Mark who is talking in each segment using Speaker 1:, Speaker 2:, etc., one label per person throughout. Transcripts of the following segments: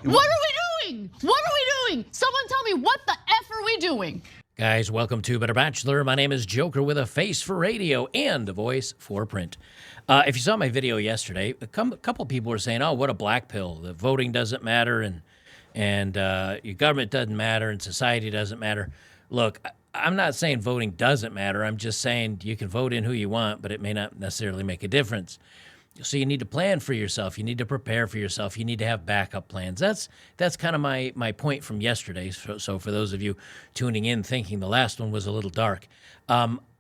Speaker 1: What are we doing? What are we doing? Someone tell me, what the F are we doing?
Speaker 2: Guys, welcome to Better Bachelor. My name is Joker with a face for radio and a voice for print. If you saw my video yesterday, a couple people were saying, oh, what a black pill. The voting doesn't matter and your government doesn't matter and society doesn't matter. Look, I'm not saying voting doesn't matter. I'm just saying you can vote in who you want, but it may not necessarily make a difference. So you need to plan for yourself. You need to prepare for yourself. You need to have backup plans. That's kind of my point from yesterday. So for those of you tuning in thinking the last one was a little dark.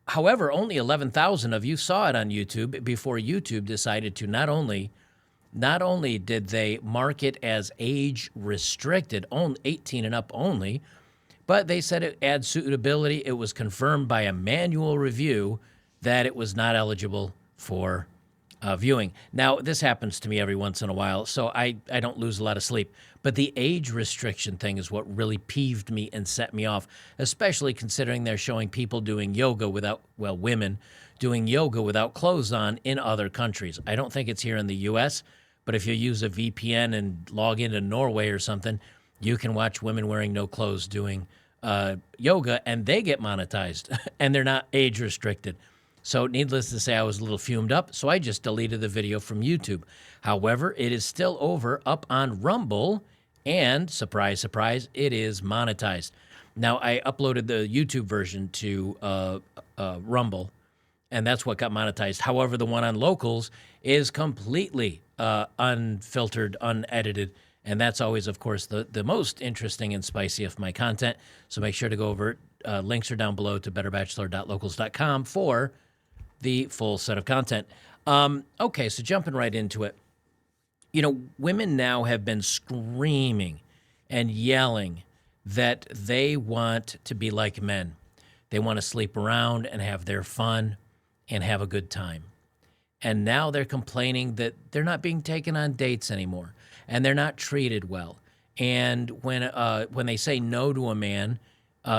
Speaker 2: However, only 11,000 of you saw it on YouTube before YouTube decided to not only did they mark it as age restricted, 18 and up only, but they said it adds suitability. It was confirmed by a manual review that it was not eligible for viewing. Now, this happens to me every once in a while, so I don't lose a lot of sleep. But the age restriction thing is what really peeved me and set me off, especially considering they're showing people doing yoga women doing yoga without clothes on in other countries. I don't think it's here in the U.S., but if you use a VPN and log into Norway or something, you can watch women wearing no clothes doing yoga, and they get monetized, and they're not age restricted. So needless to say, I was a little fumed up, so I just deleted the video from YouTube. However, it is still up on Rumble, and surprise, surprise, it is monetized. Now, I uploaded the YouTube version to Rumble, and that's what got monetized. However, the one on Locals is completely unfiltered, unedited, and that's always, of course, the most interesting and spicy of my content. So make sure to go over it. Links are down below to betterbachelor.locals.com for the full set of content. Okay, so jumping right into it. You know, women now have been screaming and yelling that they want to be like men. They want to sleep around and have their fun and have a good time. And now they're complaining that they're not being taken on dates anymore and they're not treated well. And when they say no to a man,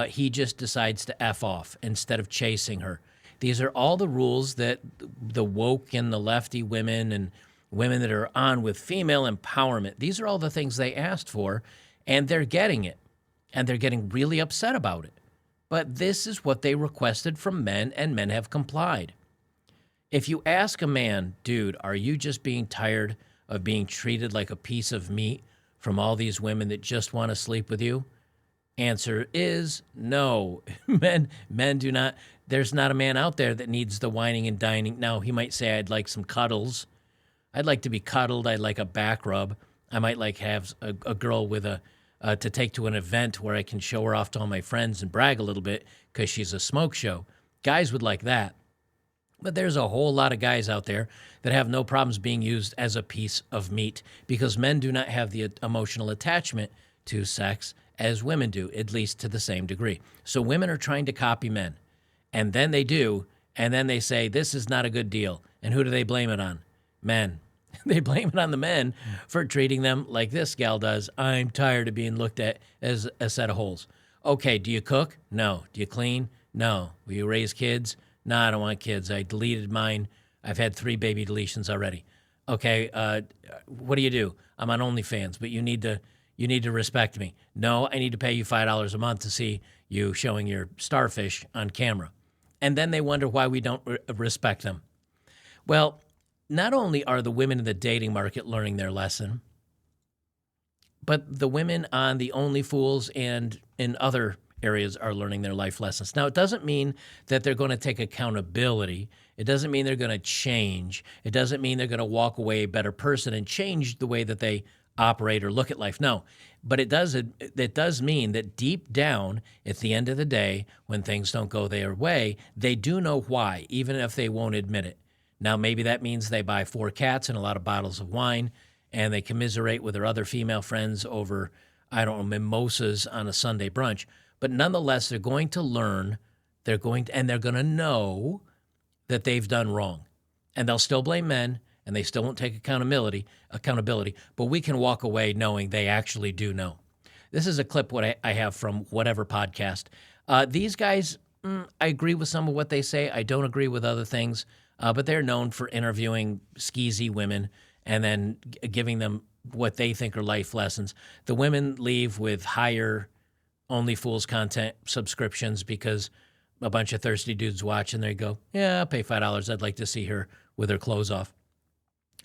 Speaker 2: he just decides to F off instead of chasing her. These are all the rules that the woke and the lefty women and women that are on with female empowerment, these are all the things they asked for, and they're getting it. And they're getting really upset about it. But this is what they requested from men, and men have complied. If you ask a man, dude, are you just being tired of being treated like a piece of meat from all these women that just want to sleep with you? Answer is no. Men do not. There's not a man out there that needs the whining and dining. Now, he might say, I'd like some cuddles. I'd like to be cuddled. I'd like a back rub. I might like have a girl with to take to an event where I can show her off to all my friends and brag a little bit because she's a smoke show. Guys would like that. But there's a whole lot of guys out there that have no problems being used as a piece of meat because men do not have the emotional attachment to sex as women do, at least to the same degree. So women are trying to copy men. And then they do, and then they say, this is not a good deal. And who do they blame it on? Men. They blame it on the men for treating them like this gal does. I'm tired of being looked at as a set of holes. Okay, do you cook? No. Do you clean? No. Will you raise kids? No, I don't want kids. I deleted mine. I've had 3 baby deletions already. Okay, what do? I'm on OnlyFans, but you need to respect me. No, I need to pay you $5 a month to see you showing your starfish on camera. And then they wonder why we don't respect them. Well, not only are the women in the dating market learning their lesson, but the women on the OnlyFools and in other areas are learning their life lessons. Now, it doesn't mean that they're going to take accountability. It doesn't mean they're going to change. It doesn't mean they're going to walk away a better person and change the way that they operate or look at life. No, but it does mean that deep down, at the end of the day, when things don't go their way, they do know why, even if they won't admit it. Now, maybe that means they buy 4 cats and a lot of bottles of wine, and they commiserate with their other female friends over, I don't know, mimosas on a Sunday brunch. But nonetheless, they're going to learn, they're going to know that they've done wrong. And they'll still blame men, and they still won't take accountability, but we can walk away knowing they actually do know. This is a clip what I have from whatever podcast. These guys, I agree with some of what they say. I don't agree with other things, but they're known for interviewing skeezy women and then giving them what they think are life lessons. The women leave with higher Only Fools content subscriptions because a bunch of thirsty dudes watch and they go, yeah, I'll pay $5. I'd like to see her with her clothes off.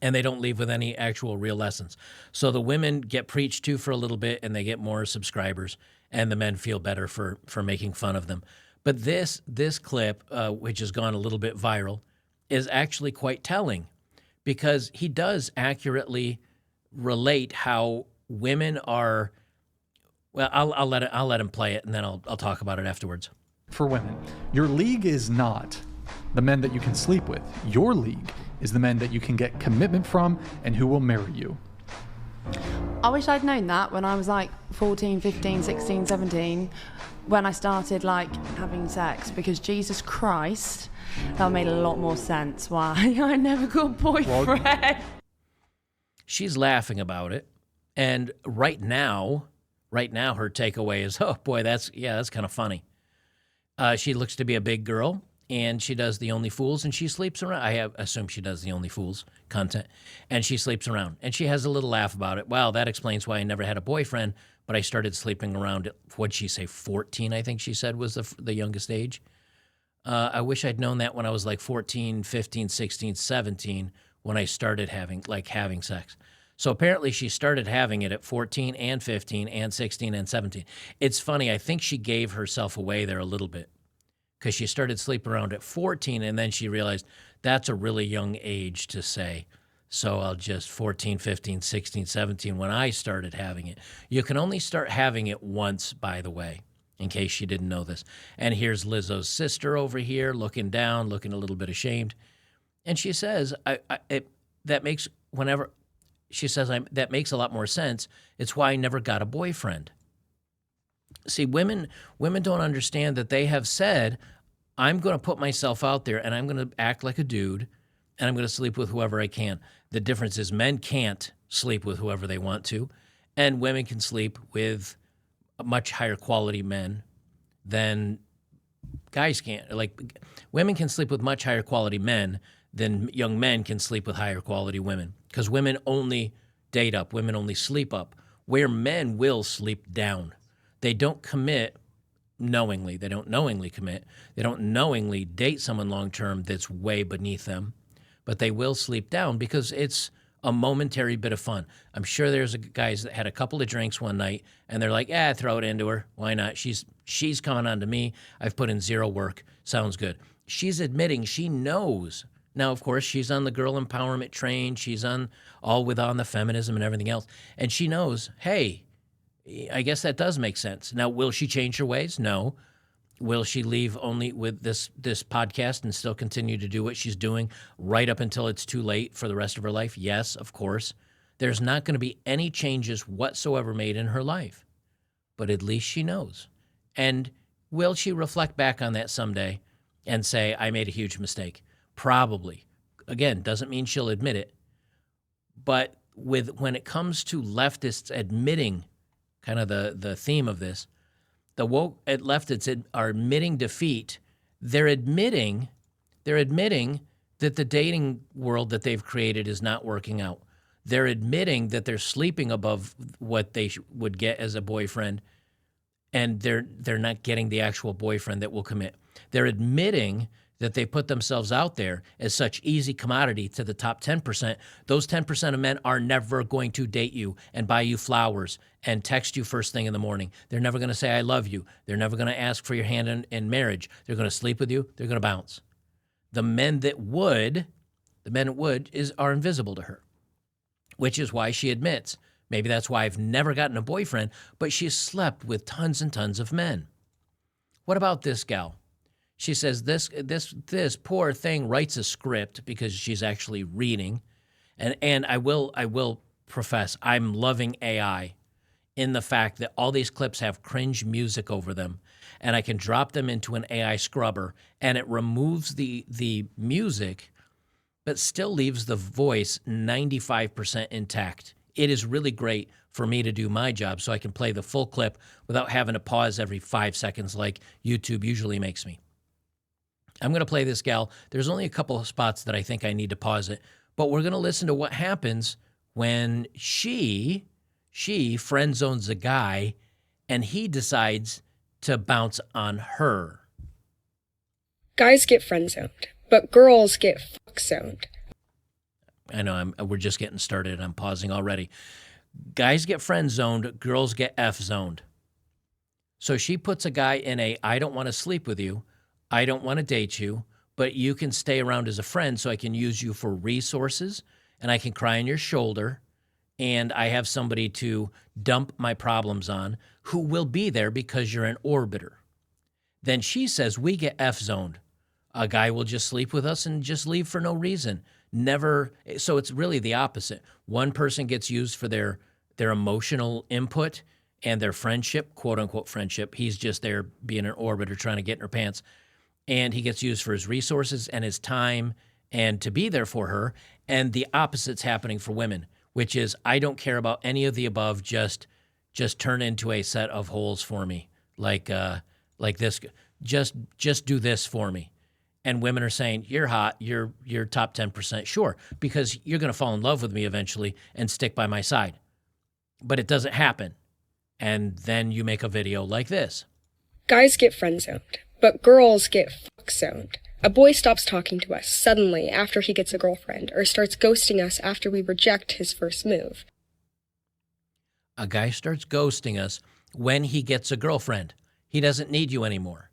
Speaker 2: And they don't leave with any actual real lessons. So the women get preached to for a little bit and they get more subscribers, and the men feel better for making fun of them. But this clip, which has gone a little bit viral, is actually quite telling because he does accurately relate how women are. Well, I'll let him play it, and then I'll talk about it afterwards.
Speaker 3: For women, your league is not the men that you can sleep with. Your league is the men that you can get commitment from and who will marry you.
Speaker 4: I wish I'd known that when I was like 14, 15, 16, 17, when I started like having sex, because Jesus Christ, that made a lot more sense why I never got a boyfriend.
Speaker 2: She's laughing about it, and right now her takeaway is, oh boy, that's kind of funny. She looks to be a big girl, and she does the Only Fools, and she sleeps around. I assume she does the Only Fools content, and she sleeps around, and she has a little laugh about it. Wow, that explains why I never had a boyfriend, but I started sleeping around at, what'd she say, 14, I think she said was the youngest age. I wish I'd known that when I was like 14, 15, 16, 17, when I started having sex. So apparently she started having it at 14 and 15 and 16 and 17. It's funny, I think she gave herself away there a little bit because she started sleeping around at 14 and then she realized that's a really young age to say. So I'll just 14, 15, 16, 17 when I started having it. You can only start having it once, by the way, in case you didn't know this. And here's Lizzo's sister over here looking down, looking a little bit ashamed. And she says, that makes a lot more sense. It's why I never got a boyfriend. See, women don't understand that they have said, I'm going to put myself out there and I'm going to act like a dude and I'm going to sleep with whoever I can. The difference is men can't sleep with whoever they want to, and women can sleep with much higher quality men than guys can. Like, women can sleep with much higher quality men than young men can sleep with higher quality women, because women only date up, women only sleep up, where men will sleep down. They don't commit knowingly. They don't knowingly commit. They don't knowingly date someone long-term that's way beneath them, but they will sleep down because it's a momentary bit of fun. I'm sure there's guys that had a couple of drinks one night and they're like, throw it into her. Why not? She's coming on to me. I've put in zero work. Sounds good. She's admitting she knows. Now, of course, she's on the girl empowerment train. She's on the feminism and everything else. And she knows, hey, I guess that does make sense. Now, will she change her ways? No. Will she leave only with this podcast and still continue to do what she's doing right up until it's too late for the rest of her life? Yes, of course. There's not going to be any changes whatsoever made in her life. But at least she knows. And will she reflect back on that someday and say, I made a huge mistake? Probably. Again, doesn't mean she'll admit it. But when it comes to leftists admitting, kind of the theme of this, the woke leftists are admitting defeat. They're admitting that the dating world that they've created is not working out. They're admitting that they're sleeping above what they would get as a boyfriend, and they're not getting the actual boyfriend that will commit. They're admitting that they put themselves out there as such easy commodity to the top 10%. Those 10% of men are never going to date you and buy you flowers and text you first thing in the morning. They're never going to say, I love you. They're never going to ask for your hand in marriage. They're going to sleep with you. They're going to bounce. The men that would are invisible to her, which is why she admits, maybe that's why I've never gotten a boyfriend, but she's slept with tons and tons of men. What about this gal? She says this poor thing writes a script because she's actually reading, and I will profess I'm loving AI in the fact that all these clips have cringe music over them, and I can drop them into an AI scrubber, and it removes the music, but still leaves the voice 95% intact. It is really great for me to do my job, so I can play the full clip without having to pause every 5 seconds like YouTube usually makes me. I'm going to play this gal. There's only a couple of spots that I think I need to pause it, but we're going to listen to what happens when she friend zones a guy and he decides to bounce on her.
Speaker 5: Guys get friend zoned, but girls get fuck zoned.
Speaker 2: I know we're just getting started. I'm pausing already. Guys get friend zoned, girls get F zoned. So she puts a guy in a, I don't want to sleep with you, I don't want to date you, but you can stay around as a friend so I can use you for resources and I can cry on your shoulder and I have somebody to dump my problems on who will be there because you're an orbiter. Then she says we get F zoned. A guy will just sleep with us and just leave for no reason. Never. So it's really the opposite. One person gets used for their emotional input and their friendship, quote unquote friendship. He's just there being an orbiter trying to get in her pants. And he gets used for his resources and his time and to be there for her. And the opposite's happening for women, which is I don't care about any of the above. Just turn into a set of holes for me, like this. Just do this for me. And women are saying, you're hot, you're top 10%, sure, because you're going to fall in love with me eventually and stick by my side. But it doesn't happen. And then you make a video like this.
Speaker 5: Guys get friend zoned, but girls get fuck zoned. A boy stops talking to us suddenly after he gets a girlfriend, or starts ghosting us after we reject his first move.
Speaker 2: A guy starts ghosting us when he gets a girlfriend. He doesn't need you anymore.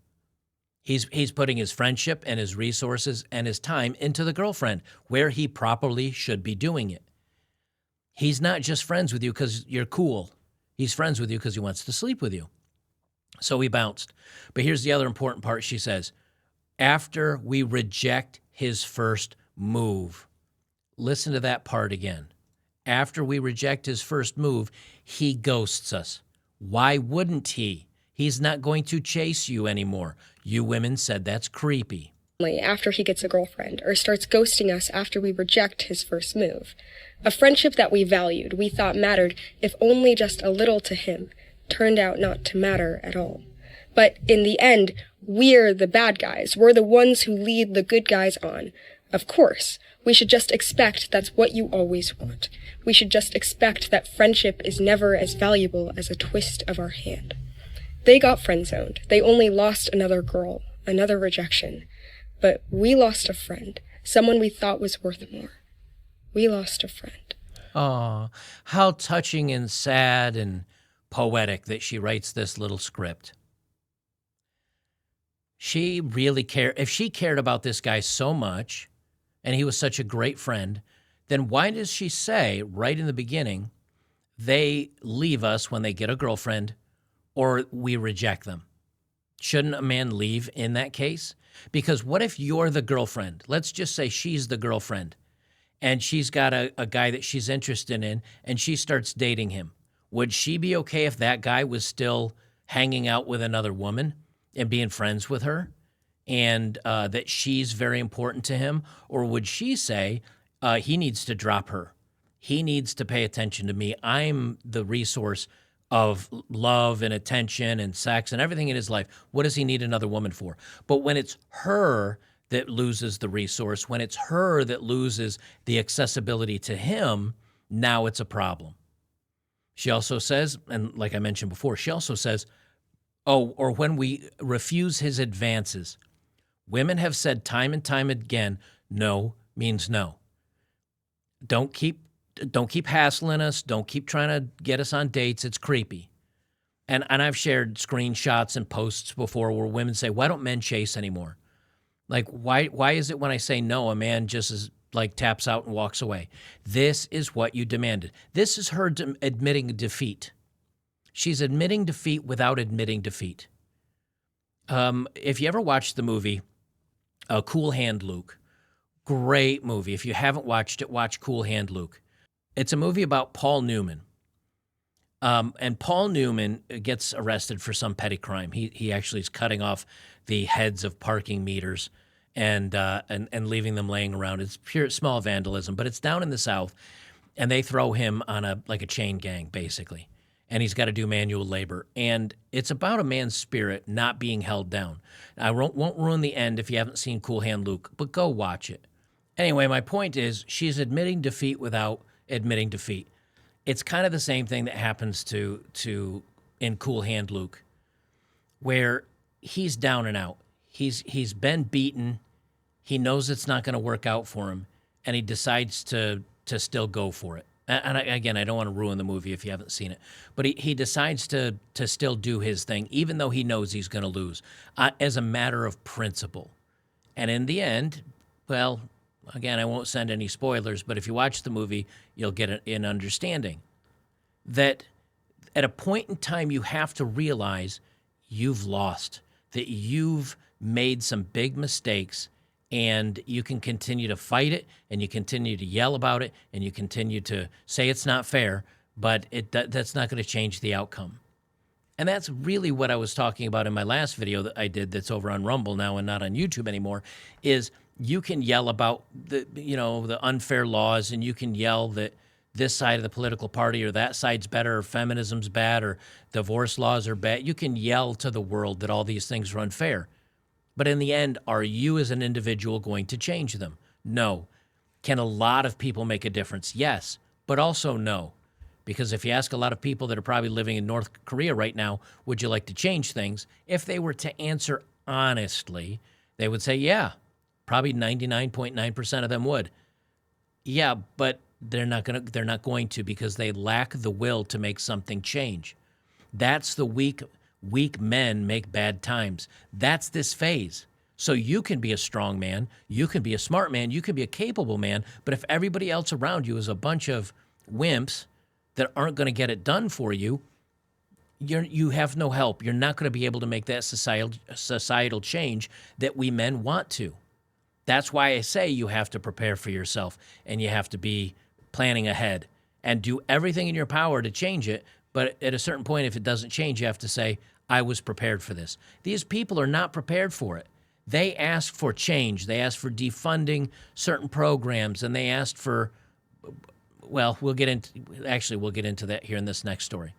Speaker 2: He's putting his friendship and his resources and his time into the girlfriend where he properly should be doing it. He's not just friends with you because you're cool. He's friends with you because he wants to sleep with you. So he bounced. But here's the other important part. She says, after we reject his first move. Listen to that part again. After we reject his first move, he ghosts us. Why wouldn't he? He's not going to chase you anymore. You women said that's creepy.
Speaker 5: After he gets a girlfriend, or starts ghosting us after we reject his first move. A friendship that we valued, we thought mattered, if only just a little to him, turned out not to matter at all. But in the end, we're the bad guys. We're the ones who lead the good guys on. Of course, we should just expect that's what you always want. We should just expect that friendship is never as valuable as a twist of our hand. They got friend-zoned. They only lost another girl, another rejection. But we lost a friend, someone we thought was worth more. We lost a friend.
Speaker 2: Oh, how touching and sad and poetic that she writes this little script. She really cared. If she cared about this guy so much, and he was such a great friend, then why does she say right in the beginning, they leave us when they get a girlfriend or we reject them? Shouldn't a man leave in that case? Because what if you're the girlfriend? Let's just say she's the girlfriend and she's got a guy that she's interested in and she starts dating him. Would she be okay if that guy was still hanging out with another woman and being friends with her and that she's very important to him? Or would she say he needs to drop her? He needs to pay attention to me. I'm the resource of love and attention and sex and everything in his life. What does he need another woman for? But when it's her that loses the resource, when it's her that loses the accessibility to him, now it's a problem. She also says, and like I mentioned before, she also says, oh, or when we refuse his advances. Women have said time and time again, no means no. Don't keep hassling us. Don't keep trying to get us on dates. It's creepy. And I've shared screenshots and posts before where women say, why don't men chase anymore? Like, why is it when I say no, a man just is like taps out and walks away? This is what you demanded. This is her admitting defeat. She's admitting defeat without admitting defeat. If you ever watched the movie Cool Hand Luke, great movie. If you haven't watched it, watch Cool Hand Luke. It's a movie about Paul Newman. And Paul Newman gets arrested for some petty crime. He actually is cutting off the heads of parking meters and leaving them laying around. It's pure small vandalism, but it's down in the South, and they throw him on a chain gang, basically. And he's got to do manual labor. And it's about a man's spirit not being held down. I won't ruin the end if you haven't seen Cool Hand Luke, but go watch it. Anyway, my point is she's admitting defeat without admitting defeat. It's kind of the same thing that happens to in Cool Hand Luke, where he's down and out. He's been beaten. He knows it's not going to work out for him, and he decides to still go for it. And again, I don't want to ruin the movie if you haven't seen it, but he decides to still do his thing, even though he knows he's going to lose, as a matter of principle. And in the end, well, again, I won't send any spoilers, but if you watch the movie, you'll get an understanding that at a point in time, you have to realize you've lost, that you've made some big mistakes, and you can continue to fight it, and you continue to yell about it, and you continue to say it's not fair, but that's not going to change the outcome. And that's really what I was talking about in my last video that I did that's over on Rumble now and not on YouTube anymore, is you can yell about the unfair laws, and you can yell that this side of the political party or that side's better, or feminism's bad, or divorce laws are bad. You can yell to the world that all these things are unfair. But in the end, are you as an individual going to change them? No. Can a lot of people make a difference? Yes, but also no. Because if you ask a lot of people that are probably living in North Korea right now, would you like to change things? If they were to answer honestly, they would say, yeah, probably 99.9% of them would. Yeah, but they're not going to because they lack the will to make something change. That's the weak men make bad times. That's this phase. So you can be a strong man, you can be a smart man, you can be a capable man, but if everybody else around you is a bunch of wimps that aren't going to get it done for you, you have no help. You're not going to be able to make that societal change that we men want to. That's why I say you have to prepare for yourself, and you have to be planning ahead and do everything in your power to change it. But at a certain point, if it doesn't change, you have to say, I was prepared for this. These people are not prepared for it. They asked for change. They asked for defunding certain programs, and they asked for, well, we'll get into that here in this next story.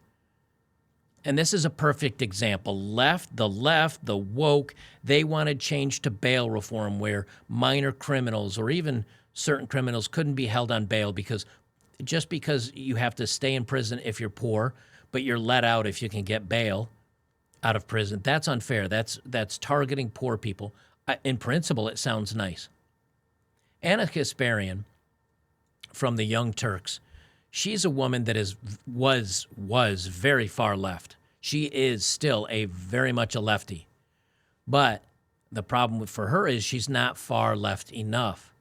Speaker 2: And this is a perfect example. The left, the woke, they wanted change to bail reform where minor criminals or even certain criminals couldn't be held on bail because you have to stay in prison if you're poor, but you're let out if you can get bail out of prison. That's unfair. That's targeting poor people. In principle, it sounds nice. Anna Kasparian from the Young Turks, she's a woman that was very far left. She is still very much a lefty. But the problem for her is she's not far left enough.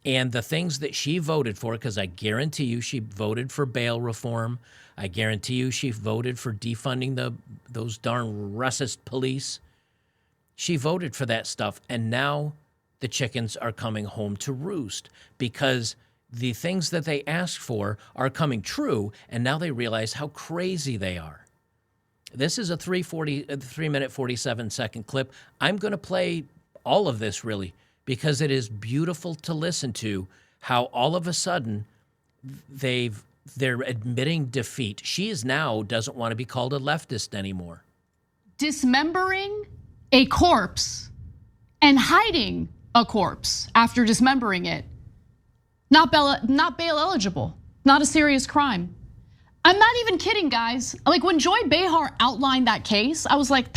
Speaker 2: And the things that she voted for, because I guarantee you she voted for bail reform. I guarantee you she voted for defunding those darn racist police. She voted for that stuff. And now the chickens are coming home to roost because the things that they asked for are coming true. And now they realize how crazy they are. This is a 3-minute, 47-second clip. I'm going to play all of this really, because it is beautiful to listen to how all of a sudden they're admitting defeat. She doesn't want to be called a leftist anymore.
Speaker 1: Dismembering a corpse and hiding a corpse after dismembering it. Not bail eligible. Not a serious crime. I'm not even kidding, guys. Like when Joy Behar outlined that case, I was like,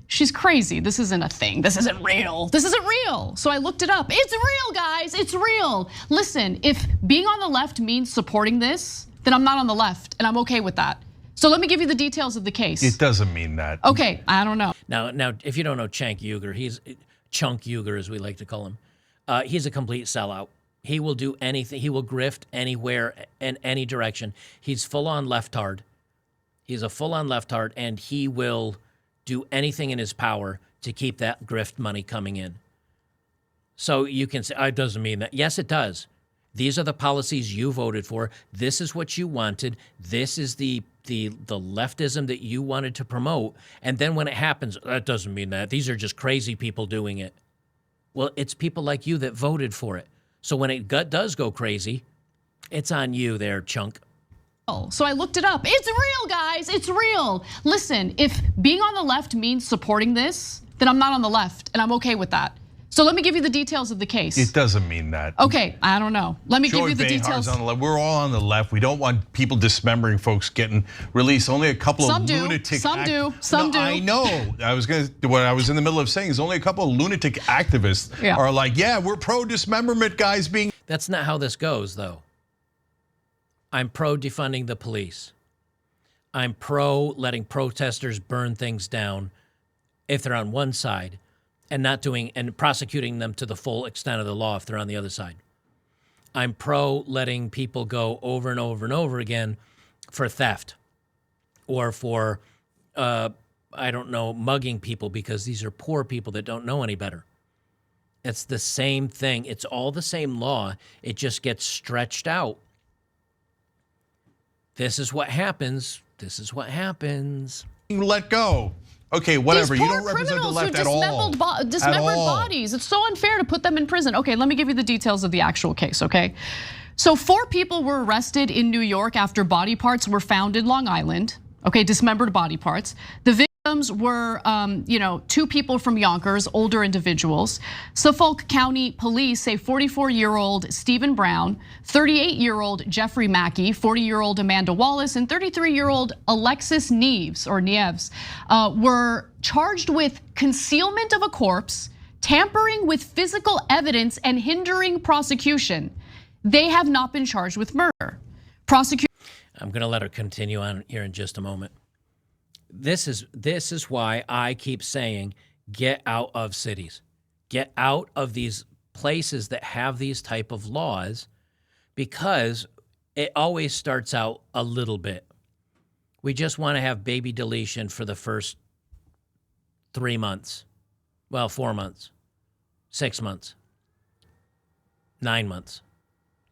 Speaker 1: she's crazy. This isn't a thing. This isn't real. This isn't real. So I looked it up. It's real, guys. It's real. Listen, if being on the left means supporting this, then I'm not on the left, and I'm okay with that. So let me give you the details of the case.
Speaker 6: It doesn't mean that.
Speaker 1: Okay, I don't know.
Speaker 2: Now, if you don't know Chunk Uger, as we like to call him, he's a complete sellout. He will do anything. He will grift anywhere in any direction. He's full-on leftard. He's a full-on leftard, and he will do anything in his power to keep that grift money coming in. So you can say, it doesn't mean that. Yes, it does. These are the policies you voted for. This is what you wanted. This is the leftism that you wanted to promote. And then when it happens, that doesn't mean that. These are just crazy people doing it. Well, it's people like you that voted for it. So when it does go crazy, it's on you there, Chunk.
Speaker 1: So I looked it up. It's real, guys. It's real. Listen, if being on the left means supporting this, then I'm not on the left, and I'm okay with that. So let me give you the details of the case.
Speaker 6: It doesn't mean that.
Speaker 1: Okay, I don't know. Let me give you the
Speaker 6: Joy
Speaker 1: details.
Speaker 6: Behar's on the left. We're all on the left. We don't want people dismembering folks getting released. Only a couple of lunatic.
Speaker 1: Some do.
Speaker 6: I know. What I was in the middle of saying is only a couple of lunatic activists are like, yeah, we're pro dismemberment, guys.
Speaker 2: That's not how this goes, though. I'm pro defunding the police. I'm pro letting protesters burn things down if they're on one side, and not doing and prosecuting them to the full extent of the law if they're on the other side. I'm pro letting people go over and over and over again for theft or for, I don't know, mugging people because these are poor people that don't know any better. It's the same thing. It's all the same law. It just gets stretched out. This is what happens. This is what happens.
Speaker 6: Let go. Okay, whatever.
Speaker 1: These
Speaker 6: You
Speaker 1: poor
Speaker 6: don't represent the
Speaker 1: criminals
Speaker 6: left
Speaker 1: who
Speaker 6: at all.
Speaker 1: dismembered bodies. It's so unfair to put them in prison. Okay, let me give you the details of the actual case, okay? So 4 people were arrested in New York after body parts were found in Long Island. Okay, dismembered body parts. The victims were, 2 people from Yonkers, older individuals. Suffolk County Police say 44-year-old Stephen Brown, 38-year-old Jeffrey Mackey, 40-year-old Amanda Wallace, and 33-year-old Alexis Neves were charged with concealment of a corpse, tampering with physical evidence, and hindering prosecution. They have not been charged with murder.
Speaker 2: I'm going to let her continue on here in just a moment. This is why I keep saying get out of cities. Get out of these places that have these type of laws, because it always starts out a little bit. We just want to have baby deletion for the first 3 months. Well, 4 months, 6 months, 9 months,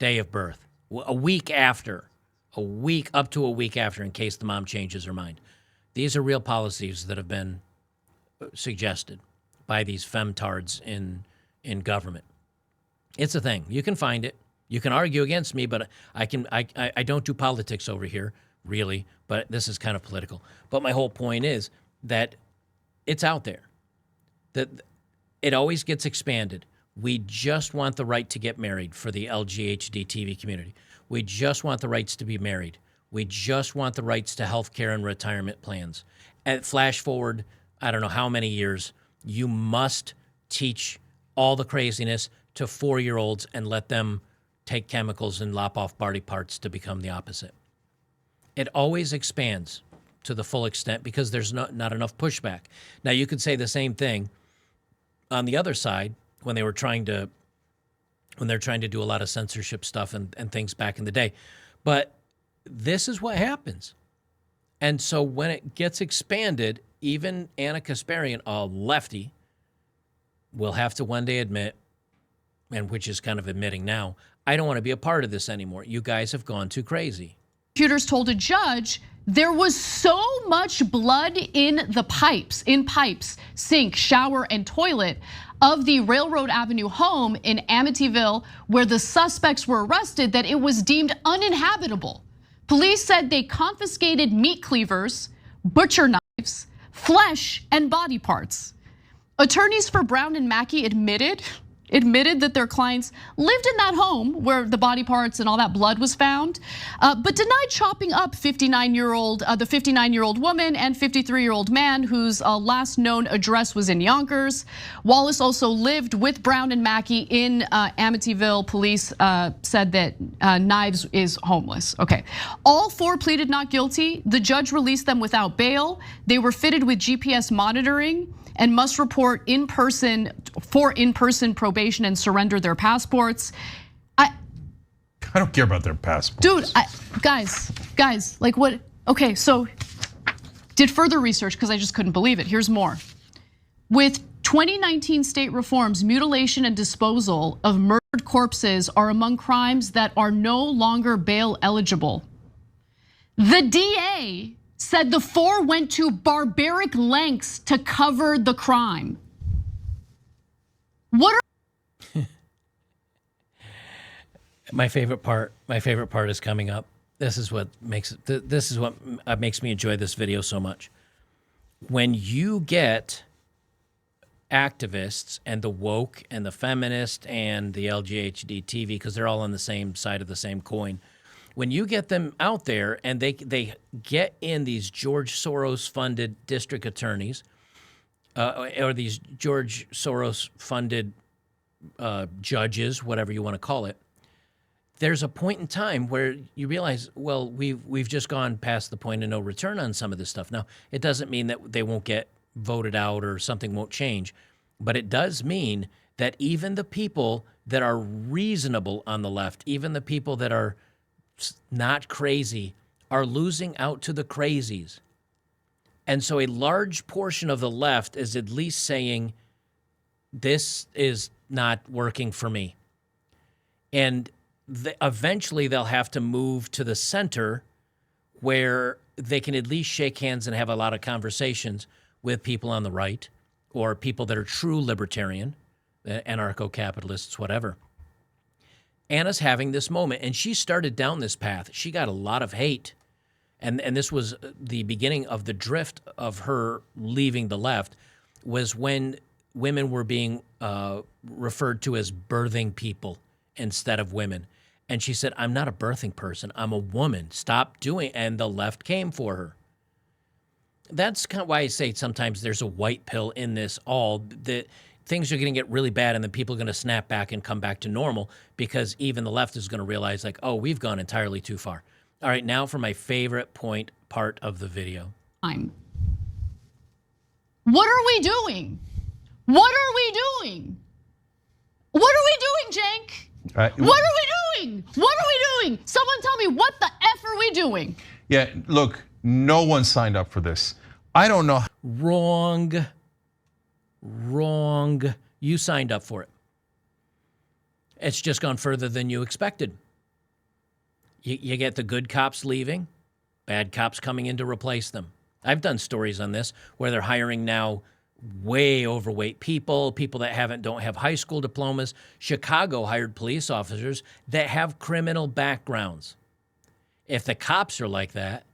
Speaker 2: day of birth, a week after, up to a week after, in case the mom changes her mind. These are real policies that have been suggested by these femtards in government. It's a thing. You can find it. You can argue against me, but I don't do politics over here, really, but this is kind of political. But my whole point is that it's out there. That it always gets expanded. We just want the right to get married for the LGHD TV community. We just want the rights to be married. We just want the rights to health care and retirement plans. And flash forward, I don't know how many years, you must teach all the craziness to 4-year-olds and let them take chemicals and lop off body parts to become the opposite. It always expands to the full extent because there's not enough pushback. Now, you could say the same thing on the other side when they're trying to do a lot of censorship stuff and things back in the day. But this is what happens. And so when it gets expanded, even Anna Kasparian, a lefty, will have to one day admit, and which is kind of admitting now, I don't want to be a part of this anymore. You guys have gone too crazy.
Speaker 1: Prosecutors told a judge there was so much blood in pipes, sink, shower, and toilet of the Railroad Avenue home in Amityville where the suspects were arrested that it was deemed uninhabitable. Police said they confiscated meat cleavers, butcher knives, flesh, and body parts. Attorneys for Brown and Mackey admitted that their clients lived in that home where the body parts and all that blood was found, but denied chopping up the 59-year-old woman and 53-year-old man whose last known address was in Yonkers. Wallace also lived with Brown and Mackey in Amityville. Police said that Knives is homeless. Okay, all 4 pleaded not guilty. The judge released them without bail. They were fitted with GPS monitoring and must report in-person probation and surrender their passports.
Speaker 6: I don't care about their passports.
Speaker 1: Dude, guys, like what? Okay, so did further research because I just couldn't believe it. Here's more. With 2019 state reforms, mutilation and disposal of murdered corpses are among crimes that are no longer bail eligible. The DA said the 4 went to barbaric lengths to cover the crime. What are
Speaker 2: my favorite part is coming up. This is what makes me enjoy this video so much. When you get activists and the woke and the feminist and the LGBT TV, because they're all on the same side of the same coin. When you get them out there and they get in these George Soros-funded district attorneys or these George Soros-funded judges, whatever you want to call it, there's a point in time where you realize, well, we've just gone past the point of no return on some of this stuff. Now, it doesn't mean that they won't get voted out or something won't change, but it does mean that even the people that are reasonable on the left, even the people that are not crazy, are losing out to the crazies. And so a large portion of the left is at least saying, this is not working for me. And eventually they'll have to move to the center where they can at least shake hands and have a lot of conversations with people on the right or people that are true libertarian, anarcho-capitalists, whatever. Anna's having this moment, and she started down this path. She got a lot of hate, and this was the beginning of the drift of her leaving the left, was when women were being referred to as birthing people instead of women. And she said, I'm not a birthing person. I'm a woman. Stop doing it. And the left came for her. That's kind of why I say sometimes there's a white pill in this all, that things are going to get really bad and then people are going to snap back and come back to normal because even the left is going to realize, like, oh, we've gone entirely too far. All right, now for my favorite part of the video.
Speaker 1: What are we doing? What are we doing? What are we doing, Cenk? What are we doing? What are we doing? Someone tell me, what the F are we doing?
Speaker 6: Yeah, look, no one signed up for this. I don't know.
Speaker 2: Wrong. You signed up for it. It's just gone further than you expected. You get the good cops leaving, bad cops coming in to replace them. I've done stories on this where they're hiring now way overweight people that don't have high school diplomas. Chicago hired police officers that have criminal backgrounds. If the cops are like that,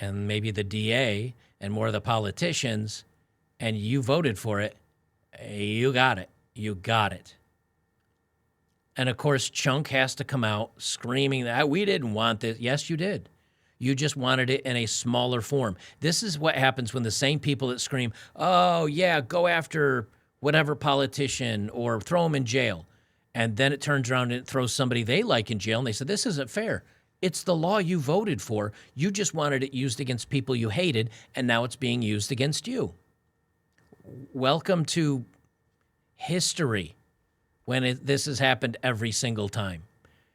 Speaker 2: and maybe the DA and more of the politicians, and you voted for it, you got it. You got it. And of course, Chunk has to come out screaming that we didn't want this. Yes, you did. You just wanted it in a smaller form. This is what happens when the same people that scream, oh, yeah, go after whatever politician or throw them in jail. And then it turns around and it throws somebody they like in jail. And they said, this isn't fair. It's the law you voted for. You just wanted it used against people you hated, and now it's being used against you. Welcome to history when this has happened every single time.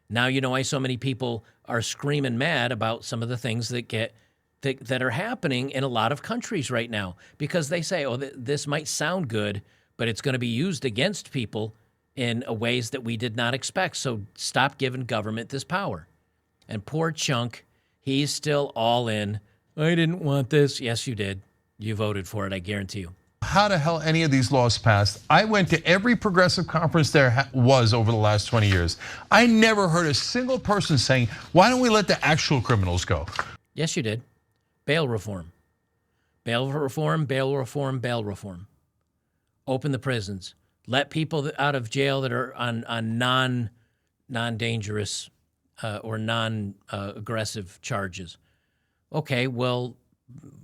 Speaker 2: Now you know why so many people are screaming mad about some of the things that are happening in a lot of countries right now, because they say, oh, this might sound good, but it's going to be used against people in ways that we did not expect. So stop giving government this power. And poor Chunk, he's still all in. I didn't want this. Yes, you did. You voted for it, I guarantee you.
Speaker 6: How the hell any of these laws passed? I went to every progressive conference there was over the last 20 years. I never heard a single person saying, why don't we let the actual criminals go?
Speaker 2: Yes, you did. Bail reform. Bail reform, bail reform, bail reform. Open the prisons. Let people out of jail that are on non-dangerous or non-aggressive charges. Okay, well,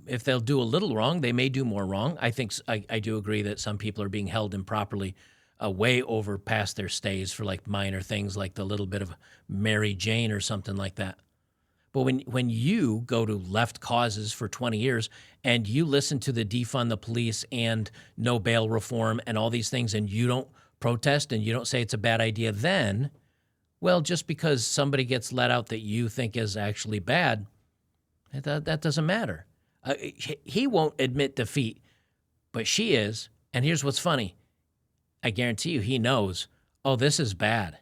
Speaker 2: if they'll do a little wrong, they may do more wrong. I think I do agree that some people are being held improperly way over past their stays for like minor things like the little bit of Mary Jane or something like that. But when you go to left causes for 20 years and you listen to the defund the police and no bail reform and all these things and you don't protest and you don't say it's a bad idea then, well, just because somebody gets let out that you think is actually bad, that doesn't matter. He won't admit defeat, but she is. And here's what's funny. I guarantee you he knows, oh, this is bad.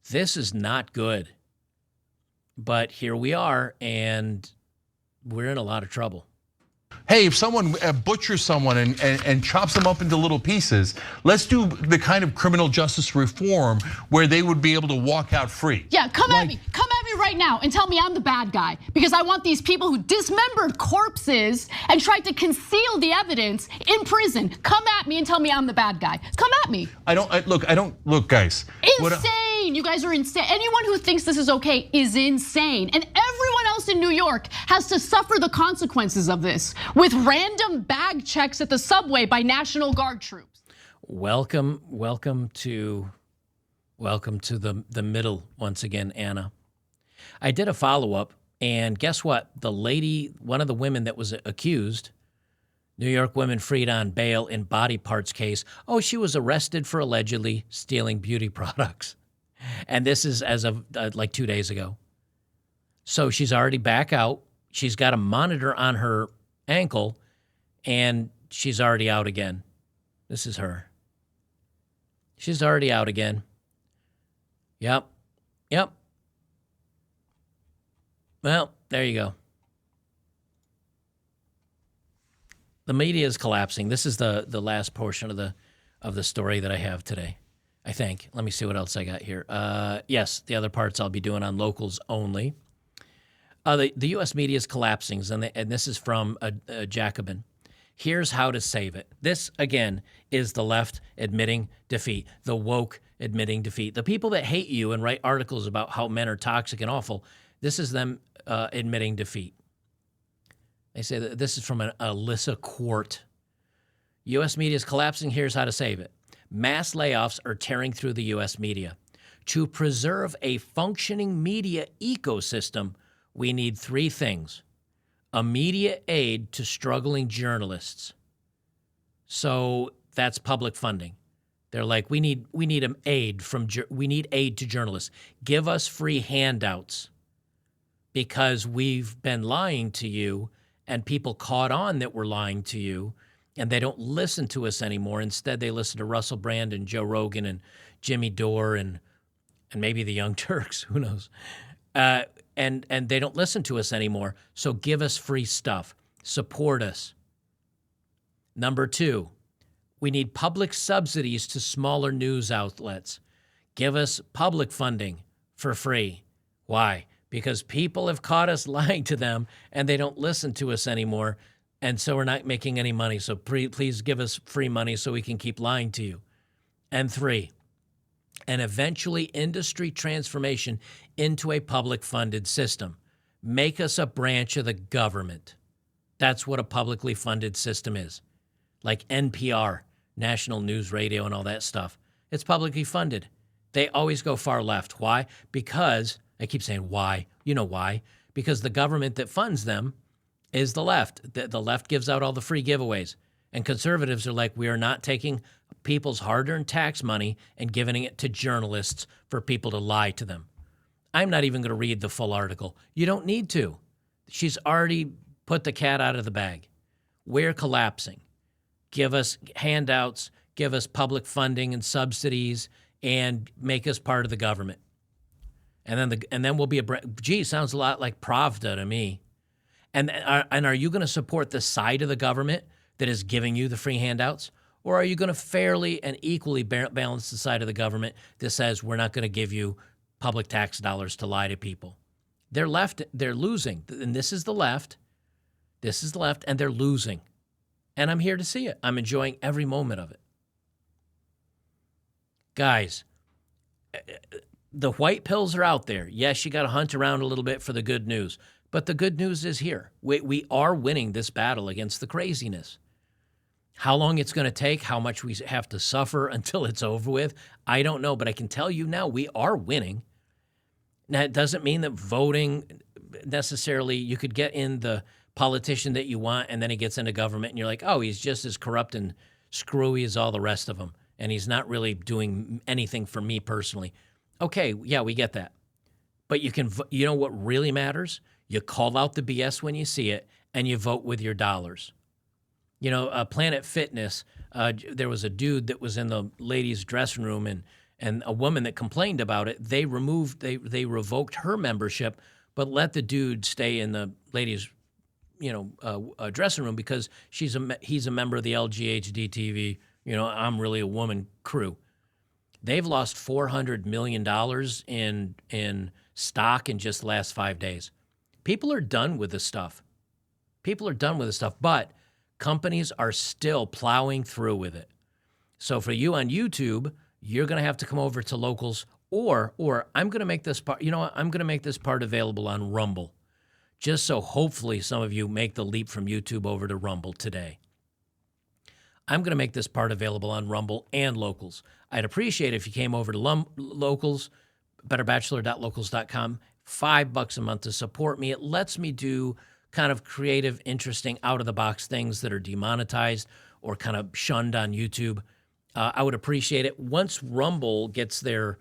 Speaker 2: This is not good. But here we are, and we're in a lot of trouble.
Speaker 6: Hey, if someone butchers someone and chops them up into little pieces, let's do the kind of criminal justice reform where they would be able to walk out free.
Speaker 1: Yeah, come at me right now and tell me I'm the bad guy because I want these people who dismembered corpses and tried to conceal the evidence in prison. Come at me and tell me I'm the bad guy. Come at me.
Speaker 6: Look, guys.
Speaker 1: Insane. You guys are insane. Anyone who thinks this is okay is insane. And everyone else in New York has to suffer the consequences of this with random bag checks at the subway by National Guard troops.
Speaker 2: Welcome to the middle once again, Anna. I did a follow-up, and guess what? The lady, one of the women that was accused, New York women freed on bail in body parts case. Oh, she was arrested for allegedly stealing beauty products. And this is as of like 2 days ago. So she's already back out. She's got a monitor on her ankle, and she's already out again. This is her. She's already out again. Yep. Well, there you go. The media is collapsing. This is the last portion of the story that I have today, I think. Let me see what else I got here. Yes, the other parts I'll be doing on locals only. The U.S. media is collapsing, and this is from a Jacobin. Here's how to save it. This, again, is the left admitting defeat, the woke admitting defeat. The people that hate you and write articles about how men are toxic and awful, this is them admitting defeat. They say that this is from an Alyssa Quart. U.S. media is collapsing. Here's how to save it. Mass layoffs are tearing through the U.S. media. To preserve a functioning media ecosystem, we need three things. Immediate aid to struggling journalists. So that's public funding. They're like, we need aid to journalists. Give us free handouts because we've been lying to you and people caught on that we're lying to you and they don't listen to us anymore. Instead, they listen to Russell Brand and Joe Rogan and Jimmy Dore and maybe the Young Turks, who knows? And they don't listen to us anymore. So give us free stuff. Support us. Number two, we need public subsidies to smaller news outlets. Give us public funding for free. Why? Because people have caught us lying to them and they don't listen to us anymore. And so we're not making any money. So please give us free money so we can keep lying to you. And three, and eventually industry transformation into a public funded system. Make us a branch of the government. That's what a publicly funded system is. Like NPR, National News Radio, and all that stuff. It's publicly funded. They always go far left. Why? Because, I keep saying why. You know why. Because the government that funds them is the left. The left gives out all the free giveaways. And conservatives are like, we are not taking people's hard-earned tax money and giving it to journalists for people to lie to them. I'm not even going to read the full article. You don't need to. She's already put the cat out of the bag. We're collapsing. Give us handouts, give us public funding and subsidies, and make us part of the government. And then we'll be sounds a lot like Pravda to me. And are you going to support the side of the government that is giving you the free handouts? Or are you going to fairly and equally balance the side of the government that says we're not going to give you public tax dollars to lie to people? They're losing. And this is the left. This is the left, and they're losing. And I'm here to see it. I'm enjoying every moment of it. Guys, the white pills are out there. Yes, you got to hunt around a little bit for the good news. But the good news is here. We are winning this battle against the craziness. How long it's going to take, how much we have to suffer until it's over with, I don't know. But I can tell you now, we are winning. Now, it doesn't mean that voting necessarily, you could get in the politician that you want, and then he gets into government, and you're like, oh, he's just as corrupt and screwy as all the rest of them, and he's not really doing anything for me personally. Okay, yeah, we get that. But you know what really matters? You call out the BS when you see it, and you vote with your dollars. You know, Planet Fitness, there was a dude that was in the ladies' dressing room, and a woman that complained about it. They revoked her membership, but let the dude stay in the ladies' dressing room because he's a member of the LGHDTV. I'm really a woman crew. They've lost $400 million in stock in just the last 5 days. People are done with this stuff. People are done with this stuff, but companies are still plowing through with it. So for you on YouTube, you're going to have to come over to Locals, or I'm going to make this part, you know what? I'm going to make this part available on Rumble, just so hopefully some of you make the leap from YouTube over to Rumble today. I'm going to make this part available on Rumble and Locals. I'd appreciate it if you came over to Locals, betterbachelor.locals.com, $5 a month to support me. It lets me do kind of creative, interesting, out-of-the-box things that are demonetized or kind of shunned on YouTube. I would appreciate it. Once Rumble gets their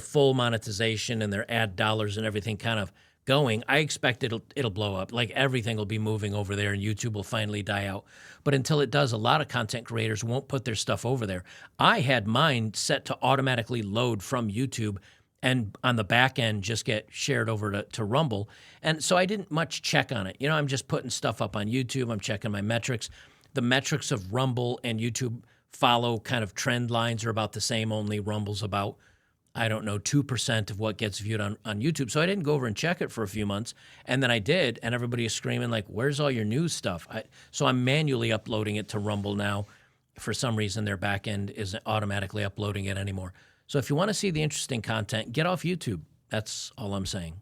Speaker 2: full monetization and their ad dollars and everything kind of going, I expect it'll blow up. Like everything will be moving over there and YouTube will finally die out. But until it does, a lot of content creators won't put their stuff over there. I had mine set to automatically load from YouTube and on the back end just get shared over to Rumble. And so I didn't much check on it. You know, I'm just putting stuff up on YouTube. I'm checking my metrics. The metrics of Rumble and YouTube follow kind of trend lines are about the same, only Rumble's about, I don't know, 2% of what gets viewed on YouTube. So I didn't go over and check it for a few months. And then I did, and everybody is screaming like, where's all your news stuff? So I'm manually uploading it to Rumble now. For some reason, their back end isn't automatically uploading it anymore. So if you want to see the interesting content, get off YouTube. That's all I'm saying.